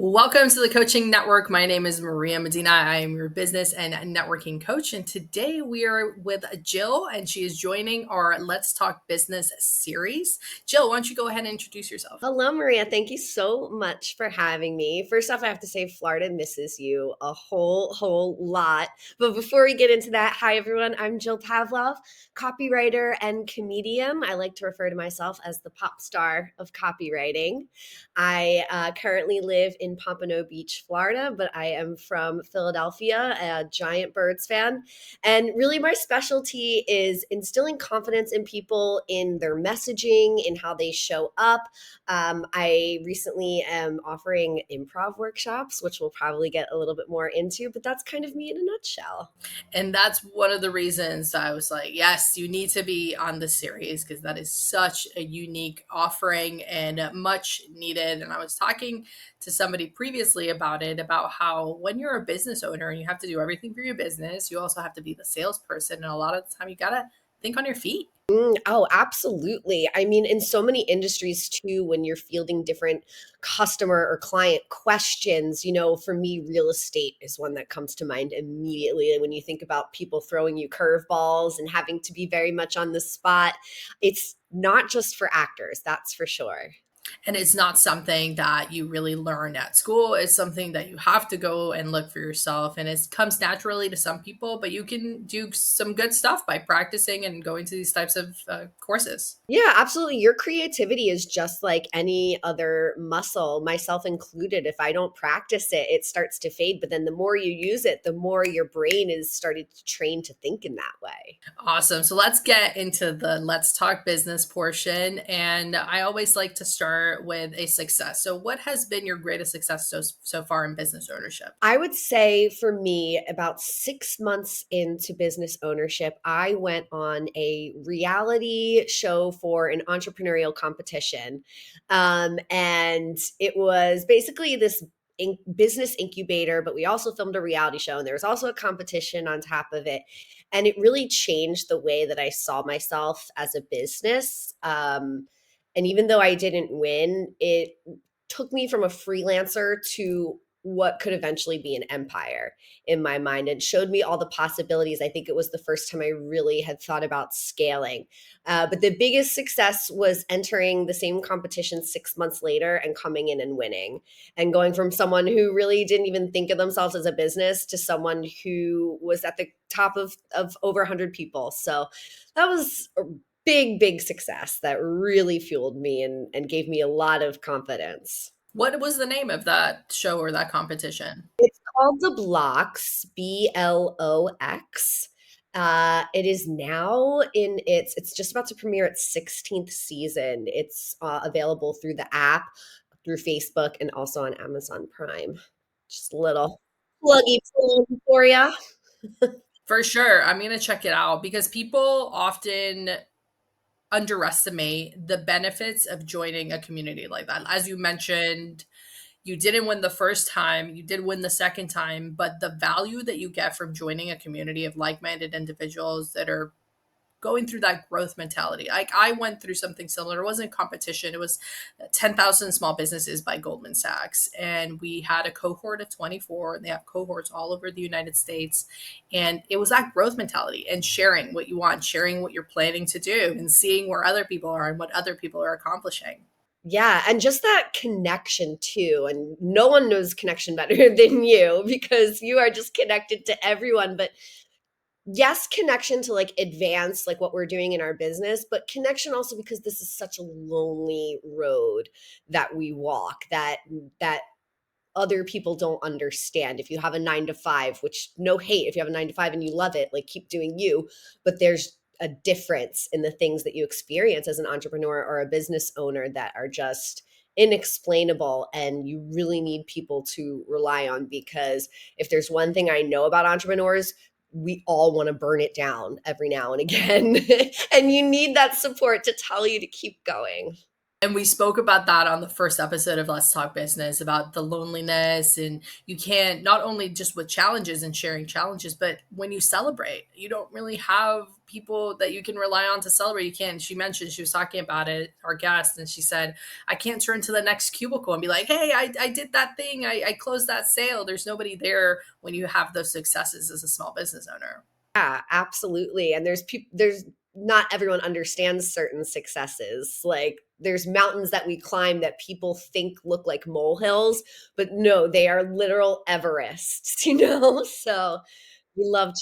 Welcome to the Coaching Network. My name is Maria Medina. I am your business and networking coach. And today we are with Jill, and she is joining our Let's Talk Business series. Jill, why don't you go ahead and introduce yourself? Hello, Maria. Thank you so much for having me. First off, I have to say Florida misses you a whole lot. But before we get into that, hi, everyone. I'm Jill Pavlov, copywriter and comedian. I like to refer to myself as the pop star of copywriting. I currently live in Pompano Beach, Florida, but I am from Philadelphia, a giant Birds fan. And really, my specialty is instilling confidence in people in their messaging, in how they show up. I recently am offering improv workshops, which we'll probably get a little bit more into, but that's kind of me in a nutshell. And that's one of the reasons I was like, yes, you need to be on this series because that is such a unique offering and much needed. And I was talking to somebody previously about it, about how when you're a business owner and you have to do everything for your business, you also have to be the salesperson. And a lot of the time, you got to think on your feet. Oh, absolutely. I mean, in so many industries too, when you're fielding different customer or client questions, for me, real estate is one that comes to mind immediately. When you think about people throwing you curveballs and having to be very much on the spot, it's not just for actors, that's for sure. And it's not something that you really learn at school. It's something that you have to go and look for yourself. And it comes naturally to some people, but you can do some good stuff by practicing and going to these types of courses. Yeah, absolutely. Your creativity is just like any other muscle, myself included. If I don't practice it, it starts to fade. But then the more you use it, the more your brain is started to train to think in that way. Awesome. So let's get into the let's talk business portion. And I always like to start with a success. So, what has been your greatest success so far in business ownership? I would say for me, about 6 months into business ownership, I went on a reality show for an entrepreneurial competition. And it was basically this business incubator, but we also filmed a reality show, and there was also a competition on top of it. And it really changed the way that I saw myself as a business. And even though I didn't win, it took me from a freelancer to what could eventually be an empire in my mind, and showed me all the possibilities. I think it was the first time I really had thought about scaling. But the biggest success was entering the same competition 6 months later and coming in and winning, and going from someone who really didn't even think of themselves as a business to someone who was at the top of over 100 people. So that was a big success that really fueled me and gave me a lot of confidence. What was the name of that show or that competition? It's called the Blox, Blox. It is now it's just about to premiere its 16th season. It's available through the app, through Facebook, and also on Amazon Prime. Just a little pluggy plug for you. For sure. I'm going to check it out because people often underestimate the benefits of joining a community like that. As you mentioned, you didn't win the first time, you did win the second time, but the value that you get from joining a community of like minded individuals that are going through that growth mentality. Like I went through something similar. It wasn't a competition. It was 10,000 Small Businesses by Goldman Sachs. And we had a cohort of 24, and they have cohorts all over the United States. And it was that growth mentality and sharing what you want, sharing what you're planning to do, and seeing where other people are and what other people are accomplishing. Yeah, and just that connection too. And no one knows connection better than you, because you are just connected to everyone. But yes, connection to like advance like what we're doing in our business, but connection also because this is such a lonely road that we walk, that other people don't understand. If you have a 9 to 5, which no hate, if you have a 9 to 5 and you love it, like keep doing you, but there's a difference in the things that you experience as an entrepreneur or a business owner that are just inexplainable, and you really need people to rely on, because if there's one thing I know about entrepreneurs, we all want to burn it down every now and again. And you need that support to tell you to keep going. And we spoke about that on the first episode of Let's Talk Business about the loneliness. And you can't, not only just with challenges and sharing challenges, but when you celebrate, you don't really have people that you can rely on to celebrate. You can't. She mentioned, she was talking about it, our guest, and she said, I can't turn to the next cubicle and be like, hey, I did that thing. I closed that sale. There's nobody there when you have those successes as a small business owner. Yeah, absolutely. And there's not everyone understands certain successes. Like there's mountains that we climb that people think look like molehills, but no, they are literal Everests, you know? So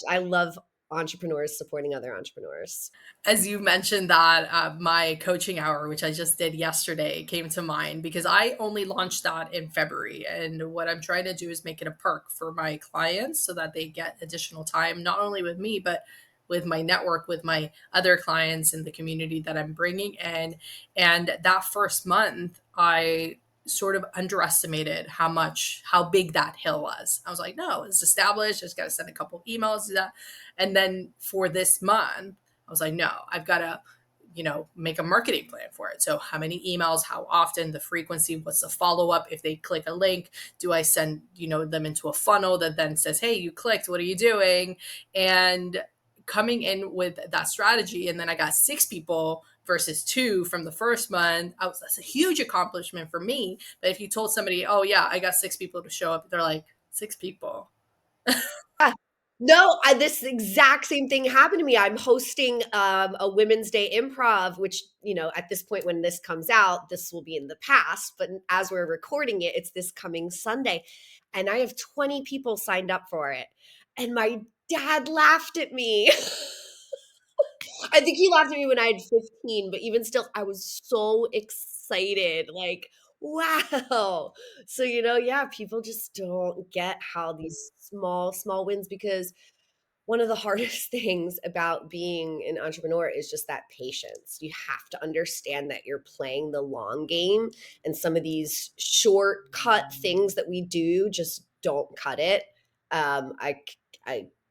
I love entrepreneurs supporting other entrepreneurs. As you mentioned that, my coaching hour, which I just did yesterday, came to mind because I only launched that in February. And what I'm trying to do is make it a perk for my clients so that they get additional time, not only with me, but with my network, with my other clients in the community that I'm bringing in. And that first month, I sort of underestimated how big that hill was. I was like, no, it's established. Just got to send a couple of emails to that. And then for this month, I was like, no, I've got to, make a marketing plan for it. So how many emails, how often, the frequency, what's the follow up? If they click a link, do I send, them into a funnel that then says, hey, you clicked, what are you doing? And coming in with that strategy. And then I got 6 people versus 2 from the first month. That's a huge accomplishment for me. But if you told somebody, oh yeah, I got 6 people to show up, they're like, 6 people. Yeah. No, this exact same thing happened to me. I'm hosting a Women's Day improv, which, at this point when this comes out, this will be in the past. But as we're recording it, it's this coming Sunday. And I have 20 people signed up for it. And my dad laughed at me. I think he laughed at me when I had 15, but even still, I was so excited. Like, wow. So, yeah, people just don't get how these small wins, because one of the hardest things about being an entrepreneur is just that patience. You have to understand that you're playing the long game, and some of these shortcut things that we do just don't cut it. I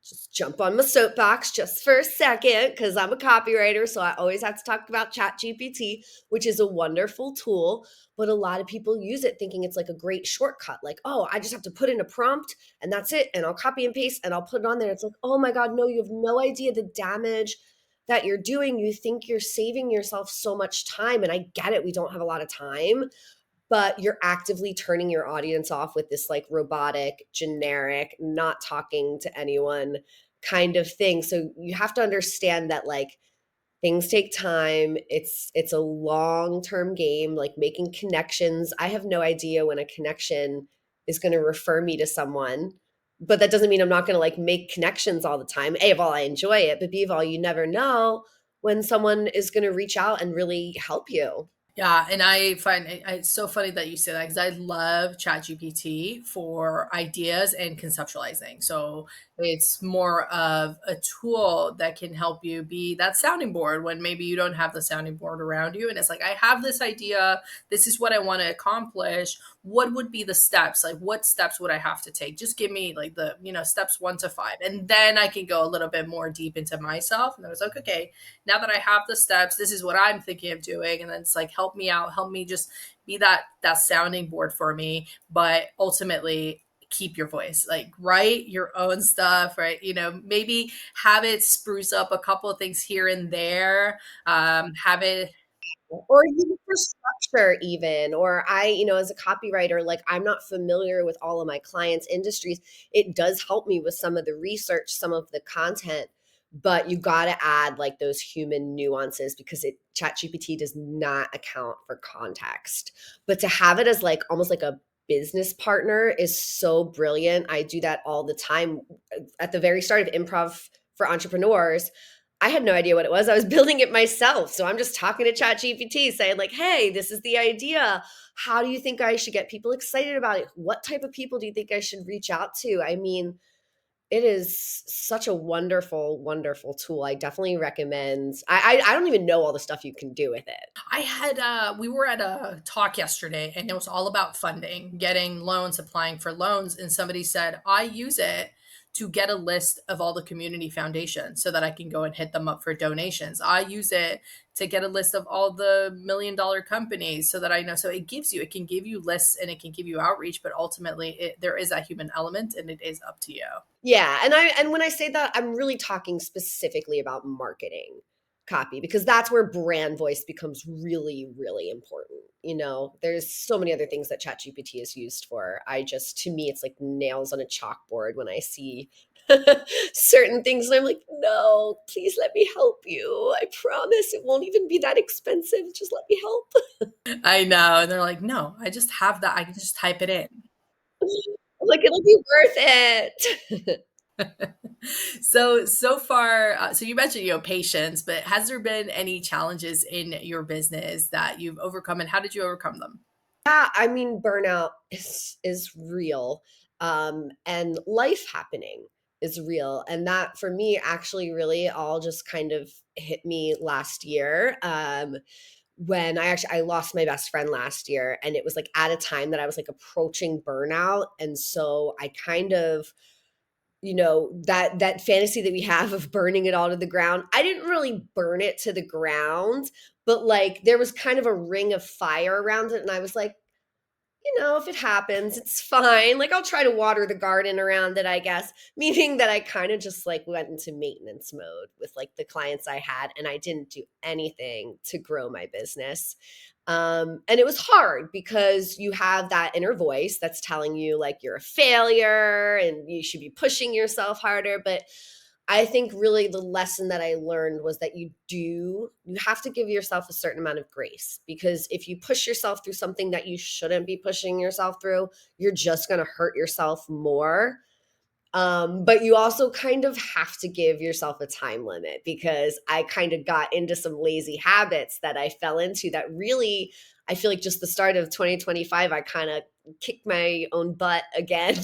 just jump on my soapbox just for a second because I'm a copywriter, so I always have to talk about ChatGPT, which is a wonderful tool, but a lot of people use it thinking it's like a great shortcut. Like, oh, I just have to put in a prompt and that's it, and I'll copy and paste and I'll put it on there. It's like, oh my God, no, you have no idea the damage that you're doing. You think you're saving yourself so much time, and I get it, we don't have a lot of time, but you're actively turning your audience off with this like robotic, generic, not talking to anyone kind of thing. So you have to understand that like things take time. It's a long-term game, like making connections. I have no idea when a connection is going to refer me to someone, but that doesn't mean I'm not going to like make connections all the time. A of all, I enjoy it, but B of all, you never know when someone is going to reach out and really help you. Yeah, and I find it's so funny that you say that because I love ChatGPT for ideas and conceptualizing. So it's more of a tool that can help you be that sounding board when maybe you don't have the sounding board around you. And it's like, I have this idea. This is what I want to accomplish. What would be the steps? Like, what steps would I have to take? Just give me like the, steps 1 to 5. And then I can go a little bit more deep into myself. And I was like, okay, now that I have the steps, this is what I'm thinking of doing. And then it's like, help me out, help me just be that sounding board for me. But ultimately, keep your voice, like write your own stuff, right? Maybe have it spruce up a couple of things here and there. Have it. Or even for structure, even, or as a copywriter, like I'm not familiar with all of my clients industries. It does help me with some of the research, some of the content, but you got to add like those human nuances, because ChatGPT does not account for context. But to have it as like almost like a business partner is so brilliant. I do that all the time. At the very start of improv for entrepreneurs, I had no idea what it was. I was building it myself. So I'm just talking to ChatGPT saying like, hey, this is the idea. How do you think I should get people excited about it? What type of people do you think I should reach out to? I mean, it is such a wonderful, wonderful tool. I definitely recommend. I don't even know all the stuff you can do with it. I had we were at a talk yesterday and it was all about funding, getting loans, applying for loans, and somebody said, I use it to get a list of all the community foundations so that I can go and hit them up for donations. I use it to get a list of all the $1 million companies so that I know. So it can give you lists and it can give you outreach, but ultimately there is a human element and it is up to you. Yeah, and when I say that, I'm really talking specifically about marketing copy, because that's where brand voice becomes really, really important. There's so many other things that ChatGPT is used for. To me, it's like nails on a chalkboard when I see certain things, and I'm like, no, please let me help you. I promise it won't even be that expensive. Just let me help. I know. And they're like, no, I just have that. I can just type it in. I'm like, it'll be worth it. So far, so you mentioned, patience, but has there been any challenges in your business that you've overcome and how did you overcome them? Yeah, I mean, burnout is real, and life happening is real, and that for me actually really all just kind of hit me last year. When I lost my best friend last year, and it was like at a time that I was like approaching burnout, and so I kind of, that fantasy that we have of burning it all to the ground. I didn't really burn it to the ground, but like there was kind of a ring of fire around it, and I was like, if it happens, it's fine. Like I'll try to water the garden around it, I guess. Meaning that I kind of just like went into maintenance mode with like the clients I had, and I didn't do anything to grow my business. And it was hard because you have that inner voice that's telling you like you're a failure and you should be pushing yourself harder. But I think really the lesson that I learned was that you have to give yourself a certain amount of grace, because if you push yourself through something that you shouldn't be pushing yourself through, you're just going to hurt yourself more. But you also kind of have to give yourself a time limit, because I kind of got into some lazy habits that I fell into that really, I feel like just the start of 2025, I kind of kicked my own butt again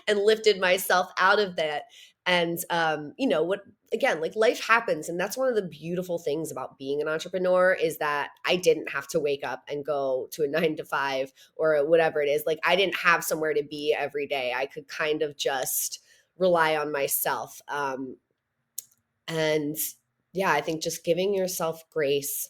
and lifted myself out of that. And, what, again, like life happens. And that's one of the beautiful things about being an entrepreneur, is that I didn't have to wake up and go to a 9 to 5 or whatever it is. Like I didn't have somewhere to be every day. I could kind of just rely on myself. And yeah, I think just giving yourself grace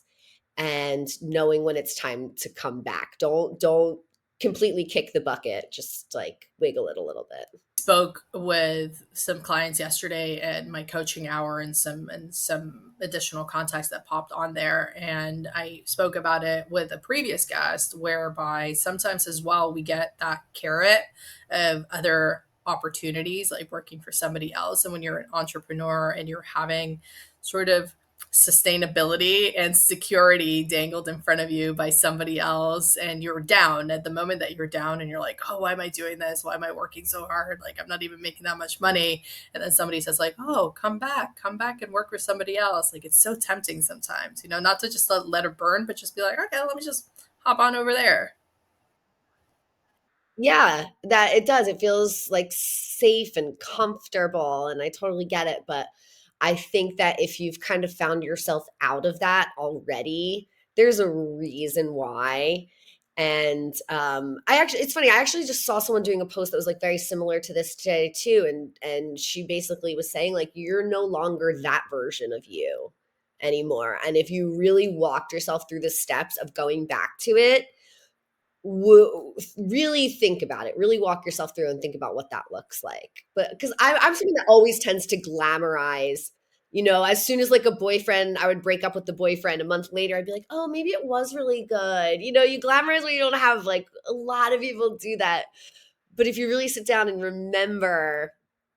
and knowing when it's time to come back. Don't completely kick the bucket. Just like wiggle it a little bit. Spoke with some clients yesterday at my coaching hour and some additional context that popped on there, and I spoke about it with a previous guest whereby sometimes as well we get that carrot of other opportunities like working for somebody else, and when you're an entrepreneur and you're having sort of sustainability and security dangled in front of you by somebody else, and you're down at the moment that you're down and you're like, oh, why am I doing this, why am I working so hard, like I'm not even making that much money, and then somebody says like, oh, come back and work with somebody else. Like it's so tempting sometimes, not to just let it burn, but just be like, okay, let me just hop on over there. Yeah, that it does. It feels like safe and comfortable, and I totally get it. But I think that if you've kind of found yourself out of that already, there's a reason why. And it's funny. I actually just saw someone doing a post that was like very similar to this today too, and she basically was saying like you're no longer that version of you anymore. And if you really walked yourself through the steps of going back to it, really think about it, really walk yourself through and think about what that looks like. But because I'm someone that always tends to glamorize, as soon as like a boyfriend, I would break up with the boyfriend a month later, I'd be like, oh, maybe it was really good. You glamorize when you don't have, like a lot of people do that. But if you really sit down and remember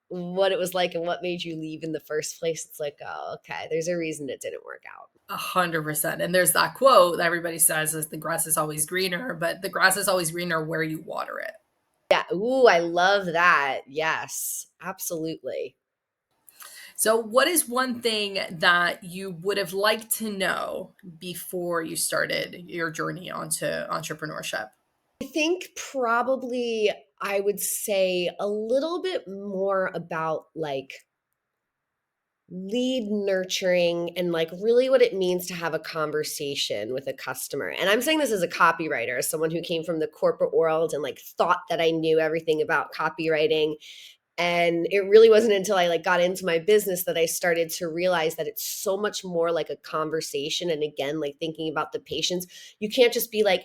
what it was like and what made you leave in the first place, it's like, oh, okay, there's a reason it didn't work out. 100%. And there's that quote that everybody says is the grass is always greener, but the grass is always greener where you water it. Yeah. Ooh, I love that. Yes, absolutely. So, what is one thing that you would have liked to know before you started your journey onto entrepreneurship? I think probably I would say a little bit more about like lead nurturing and like really what it means to have a conversation with a customer. And I'm saying this as a copywriter, as someone who came from the corporate world and like thought that I knew everything about copywriting. And it really wasn't until I like got into my business that I started to realize that it's so much more like a conversation. And again, like thinking about the patients, you can't just be like,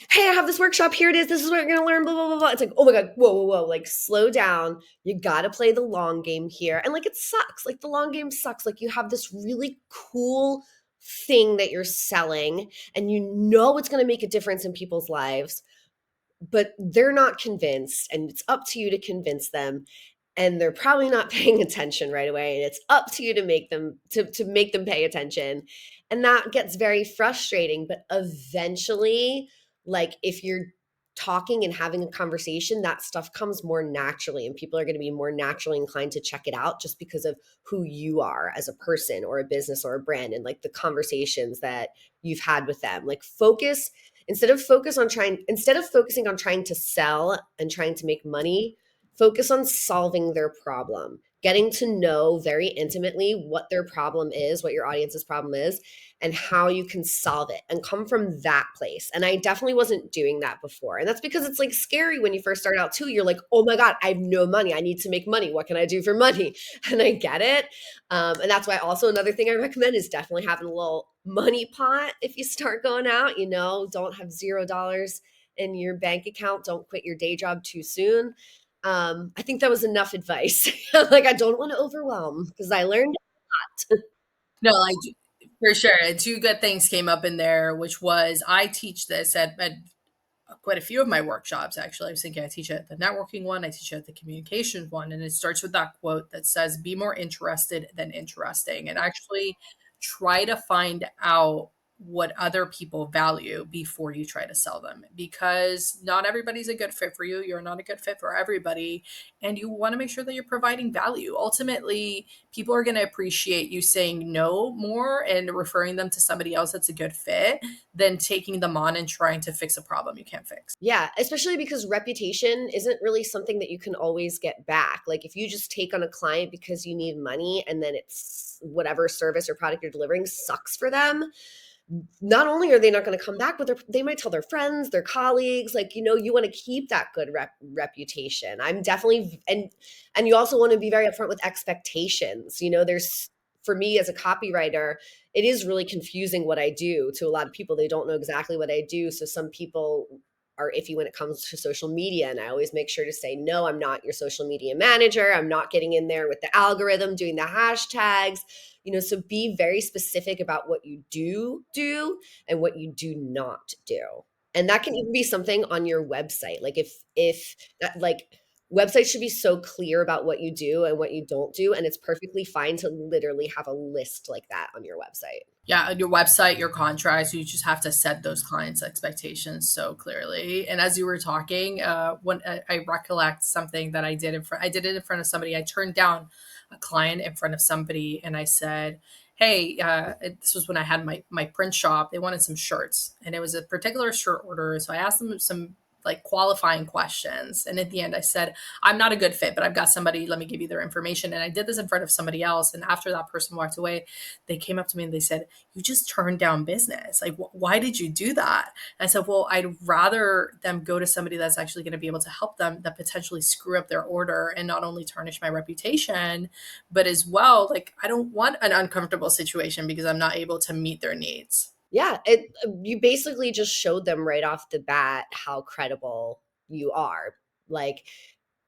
hey, I have this workshop. Here it is. This is what you're going to learn, blah, blah, blah, blah. It's like, oh my God, whoa, whoa, whoa. Like, slow down. You got to play the long game here. And like, it sucks. Like, the long game sucks. Like, you have this really cool thing that you're selling, and you know it's going to make a difference in people's lives, but they're not convinced. And it's up to you to convince them, and they're probably not paying attention right away, and it's up to you to make them to make them pay attention. And that gets very frustrating, but eventually, like if you're talking and having a conversation, that stuff comes more naturally, and people are going to be more naturally inclined to check it out just because of who you are as a person or a business or a brand, and like the conversations that you've had with them. Like focus instead of focusing on trying to sell and trying to make money, focus on solving their problem, getting to know very intimately what their problem is, what your audience's problem is, and how you can solve it, and come from that place. And I definitely wasn't doing that before. And that's because it's like scary when you first start out too. You're like, oh my God, I have no money. I need to make money. What can I do for money? And I get it. And that's why also another thing I recommend is definitely having a little money pot if you start going out, don't have $0 in your bank account. Don't quit your day job too soon. I think that was enough advice. Like, I don't want to overwhelm because I learned a lot. No, like for sure. And two good things came up in there, which was I teach this at quite a few of my workshops. Actually, I was thinking I teach it at the networking one, I teach it at the communication one, and it starts with that quote that says, "Be more interested than interesting," and actually try to find out what other people value before you try to sell them, because not everybody's a good fit for you. You're not a good fit for everybody, and you want to make sure that you're providing value. Ultimately, people are going to appreciate you saying no more and referring them to somebody else that's a good fit than taking them on and trying to fix a problem you can't fix. Yeah, especially because reputation isn't really something that you can always get back. Like if you just take on a client because you need money and then it's whatever service or product you're delivering sucks for them, not only are they not going to come back, but they might tell their friends, their colleagues. Like, you want to keep that good reputation. I'm definitely, and you also want to be very upfront with expectations. There's, for me as a copywriter, it is really confusing what I do to a lot of people. They don't know exactly what I do. So some people are iffy when it comes to social media. And I always make sure to say, no, I'm not your social media manager. I'm not getting in there with the algorithm, doing the hashtags. So be very specific about what you do and what you do not do. And that can even be something on your website. Like if that, like, websites should be so clear about what you do and what you don't do, and it's perfectly fine to literally have a list like that on your website. Yeah, on your website, your contracts, you just have to set those clients' expectations so clearly. And as you were talking, when I recollect something that I did it in front of somebody. I turned down a client in front of somebody, and I said, "Hey, this was when I had my print shop. They wanted some shirts, and it was a particular shirt order. So I asked them some like qualifying questions. And at the end, I said, I'm not a good fit, but I've got somebody, let me give you their information. And I did this in front of somebody else. And after that person walked away, they came up to me and they said, you just turned down business. Like, why did you do that? And I said, well, I'd rather them go to somebody that's actually going to be able to help them that potentially screw up their order and not only tarnish my reputation, but as well, like, I don't want an uncomfortable situation because I'm not able to meet their needs. Yeah, you basically just showed them right off the bat how credible you are. Like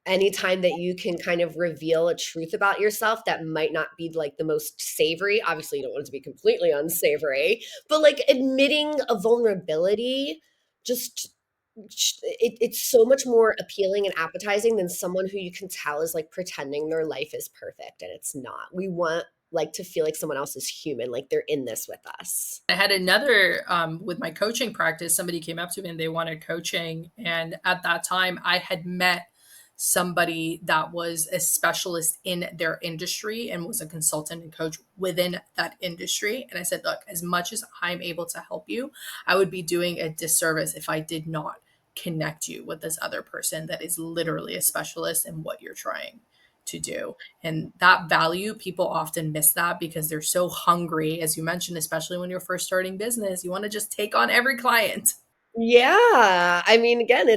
anytime that you can kind of reveal a truth about yourself that might not be like the most savory, obviously you don't want it to be completely unsavory, but like admitting a vulnerability, just it's so much more appealing and appetizing than someone who you can tell is like pretending their life is perfect and it's not. We want like to feel like someone else is human, like they're in this with us. I had another with my coaching practice, somebody came up to me and they wanted coaching. And at that time, I had met somebody that was a specialist in their industry and was a consultant and coach within that industry. And I said, look, as much as I'm able to help you, I would be doing a disservice if I did not connect you with this other person that is literally a specialist in what you're trying to do. And that value, people often miss that because they're so hungry, as you mentioned, especially when you're first starting business. You want to just take on every client. Yeah. I mean, again,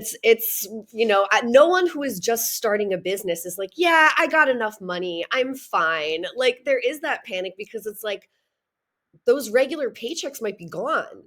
no one who is just starting a business is like, yeah, I got enough money. I'm fine. Like, there is that panic because it's like those regular paychecks might be gone,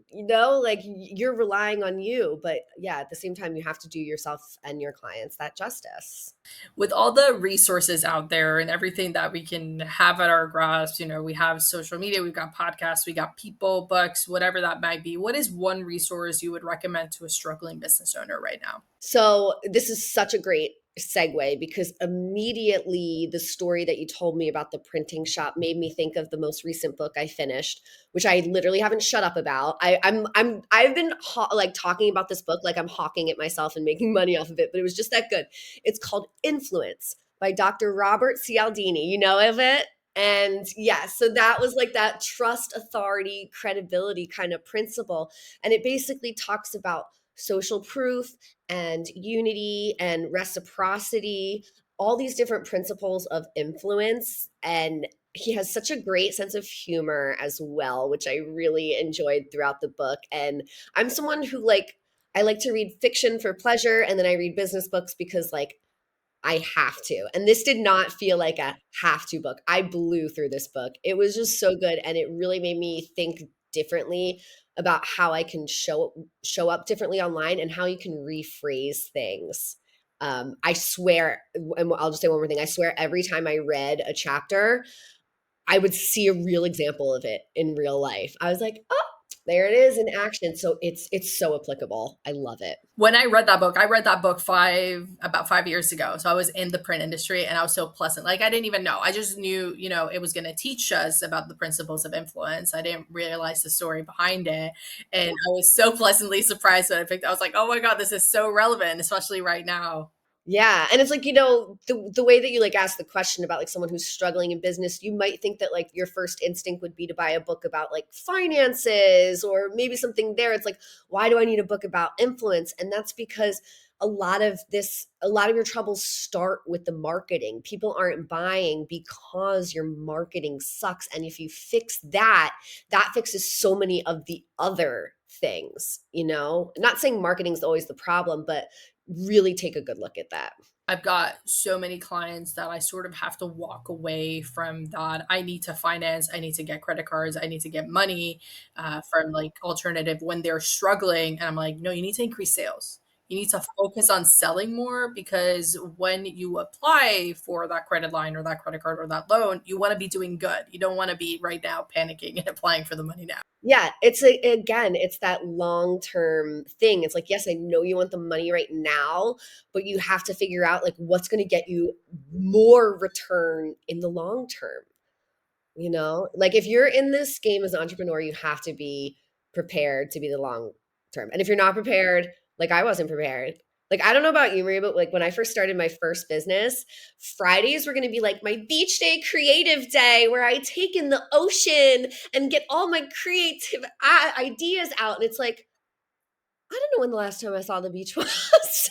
like you're relying on you. But yeah, at the same time, you have to do yourself and your clients that justice. With all the resources out there and everything that we can have at our grasp, we have social media, we've got podcasts, we got people, books, whatever that might be. What is one resource you would recommend to a struggling business owner right now? So this is such a great segue because immediately the story that you told me about the printing shop made me think of the most recent book I finished, which I literally haven't shut up about. I've been like talking about this book like I'm hawking it myself and making money off of it, but it was just that good. It's called Influence by Dr. Robert Cialdini. You know of it? And yeah, so that was like that trust, authority, credibility kind of principle. And it basically talks about social proof and unity and reciprocity, all these different principles of influence. And he has such a great sense of humor as well, which I really enjoyed throughout the book. And I'm someone who I like to read fiction for pleasure, and then I read business books because I have to. And this did not feel like a have to book. I blew through this book. It was just so good, and it really made me think differently about how I can show up differently online and how you can rephrase things. I swear, and I'll just say one more thing. I swear every time I read a chapter, I would see a real example of it in real life. I was like, "Oh, there it is in action." So it's so applicable. I love it. When I read that book about 5 years ago. So I was in the print industry and I was so pleasant. Like I didn't even know. I just knew, it was going to teach us about the principles of influence. I didn't realize the story behind it. And I was so pleasantly surprised when I picked, I was like, oh my God, this is so relevant, especially right now. Yeah, and it's like, the way that you ask the question about someone who's struggling in business, you might think that your first instinct would be to buy a book about finances or maybe something there. It's like, why do I need a book about influence? And that's because a lot of your troubles start with the marketing. People aren't buying because your marketing sucks. And if you fix that, that fixes so many of the other things, Not saying marketing is always the problem, but really take a good look at that. I've got so many clients that I sort of have to walk away from that. I need to finance, I need to get credit cards, I need to get money from alternative when they're struggling. And I'm like, no, you need to increase sales. You need to focus on selling more because when you apply for that credit line or that credit card or that loan, you want to be doing good. You don't want to be right now panicking and applying for the money now. Yeah, again, it's that long-term thing. It's like, yes, I know you want the money right now, but you have to figure out what's going to get you more return in the long term. If you're in this game as an entrepreneur, you have to be prepared to be the long term. And if you're not prepared, like I wasn't prepared. I don't know about you, Maria, but when I first started my first business, Fridays were going to be my beach day creative day where I take in the ocean and get all my creative ideas out. And it's like, I don't know when the last time I saw the beach was.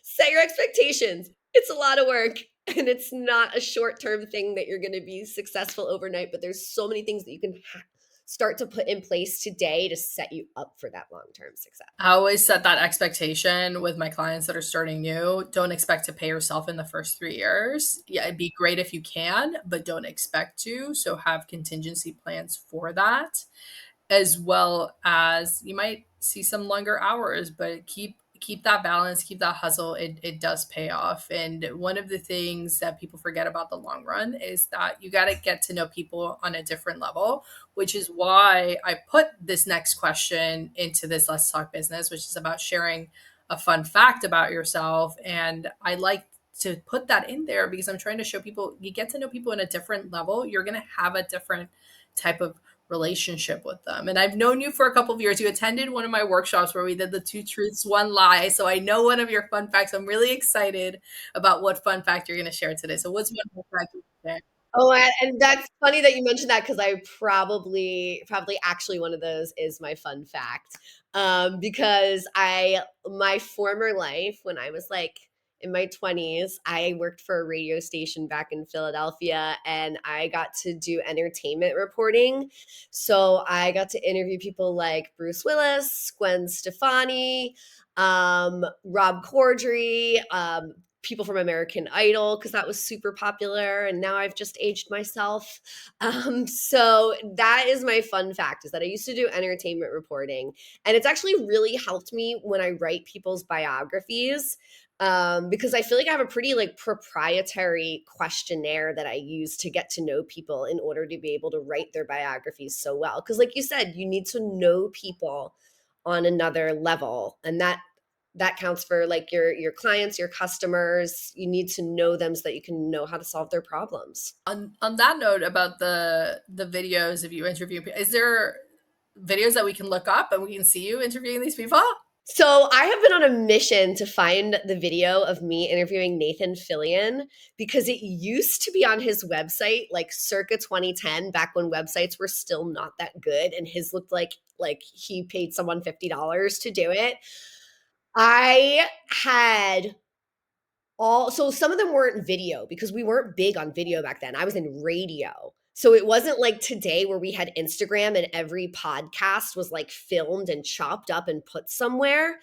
Set your expectations. It's a lot of work and it's not a short term thing that you're going to be successful overnight, but there's so many things that you can start to put in place today to set you up for that long term success. I always set that expectation with my clients that are starting new. Don't expect to pay yourself in the first 3 years. Yeah, it'd be great if you can, but don't expect to. So have contingency plans for that, as well as you might see some longer hours, but keep that balance, keep that hustle. It does pay off. And one of the things that people forget about the long run is that you got to get to know people on a different level, which is why I put this next question into this Let's Talk Business, which is about sharing a fun fact about yourself. And I like to put that in there because I'm trying to show people you get to know people on a different level. You're going to have a different type of relationship with them. And I've known you for a couple of years. You attended one of my workshops where we did the two truths, one lie. So I know one of your fun facts. I'm really excited about what fun fact you're going to share today. So what's one fun fact you can share? Oh, and that's funny that you mentioned that because I probably actually one of those is my fun fact. Because my former life when I was in my 20s, I worked for a radio station back in Philadelphia, and I got to do entertainment reporting. So I got to interview people like Bruce Willis, Gwen Stefani, Rob Corddry, people from American Idol, because that was super popular. And now I've just aged myself. So that is my fun fact, is that I used to do entertainment reporting. And it's actually really helped me when I write people's biographies, because I feel like I have a pretty like proprietary questionnaire that I use to get to know people in order to be able to write their biographies so well. Because like you said, you need to know people on another level, and that counts for like your clients, your customers. You need to know them so that you can know how to solve their problems. On that note about the videos of you interviewing, is there videos that we can look up and we can see you interviewing these people? So I have been on a mission to find the video of me interviewing Nathan Fillion, because it used to be on his website like circa 2010, back when websites were still not that good, and his looked like he paid someone $50 to do it. I had so some of them weren't video because we weren't big on video back then. I was in radio. So it wasn't like today where we had Instagram and every podcast was like filmed and chopped up and put somewhere.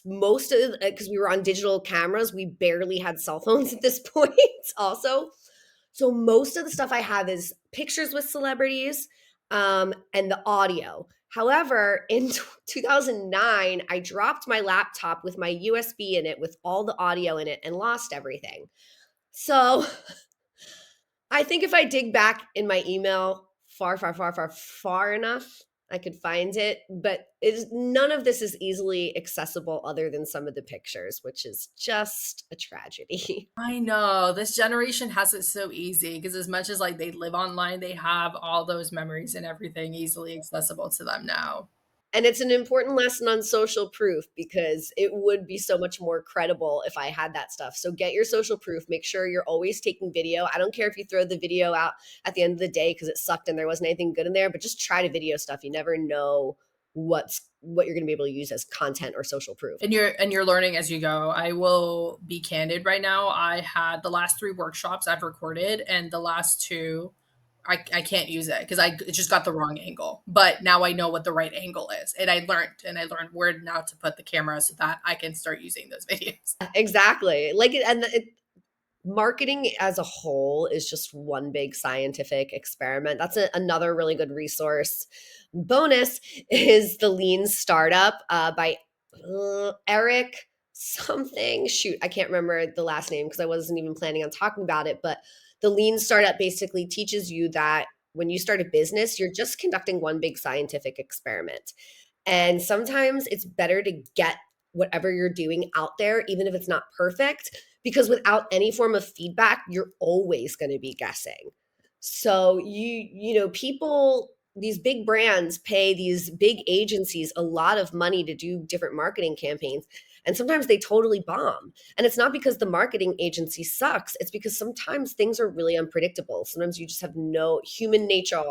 Most of, because we were on digital cameras, we barely had cell phones at this point also. So most of the stuff I have is pictures with celebrities, and the audio. However, in 2009, I dropped my laptop with my USB in it with all the audio in it and lost everything. So I think if I dig back in my email far enough, I could find it. But none of this is easily accessible other than some of the pictures, which is just a tragedy. I know this generation has it so easy because as much as like they live online, they have all those memories and everything easily accessible to them now. And it's an important lesson on social proof, because it would be so much more credible if I had that stuff. So get your social proof. Make sure you're always taking video. I don't care if you throw the video out at the end of the day because it sucked and there wasn't anything good in there, but just try to video stuff. You never know what you're going to be able to use as content or social proof. And you're learning as you go. I will be candid right now. I had the last 3 workshops I've recorded, and the last 2 I can't use it because it just got the wrong angle. But now I know what the right angle is. And I learned where now to put the camera so that I can start using those videos. Exactly. Like, marketing as a whole is just one big scientific experiment. That's another really good resource. Bonus is the Lean Startup, by Eric something. Shoot, I can't remember the last name because I wasn't even planning on talking about it. But the Lean Startup basically teaches you that when you start a business, you're just conducting one big scientific experiment. And sometimes it's better to get whatever you're doing out there, even if it's not perfect, because without any form of feedback, you're always going to be guessing. So people, these big brands pay these big agencies a lot of money to do different marketing campaigns. And sometimes they totally bomb. And it's not because the marketing agency sucks. It's because sometimes things are really unpredictable. Sometimes you just have no human nature,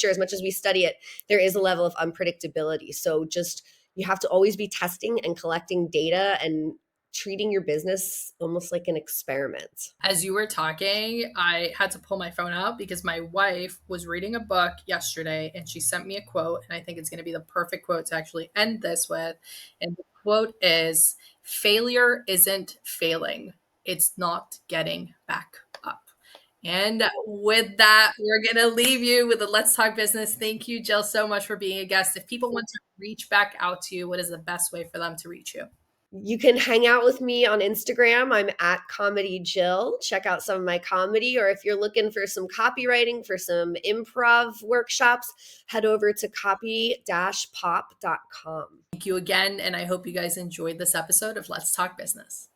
as much as we study it, there is a level of unpredictability. So just, you have to always be testing and collecting data and treating your business almost like an experiment. As you were talking, I had to pull my phone out because my wife was reading a book yesterday and she sent me a quote. And I think it's going to be the perfect quote to actually end this with. And the quote is, "Failure isn't failing, it's not getting back up." And with that, we're going to leave you with the Let's Talk Business. Thank you, Jill, so much for being a guest. If people want to reach back out to you, what is the best way for them to reach you? You can hang out with me on Instagram. I'm at Comedy Jill. Check out some of my comedy. Or if you're looking for some copywriting, for some improv workshops, head over to copy-pop.com. Thank you again. And I hope you guys enjoyed this episode of Let's Talk Business.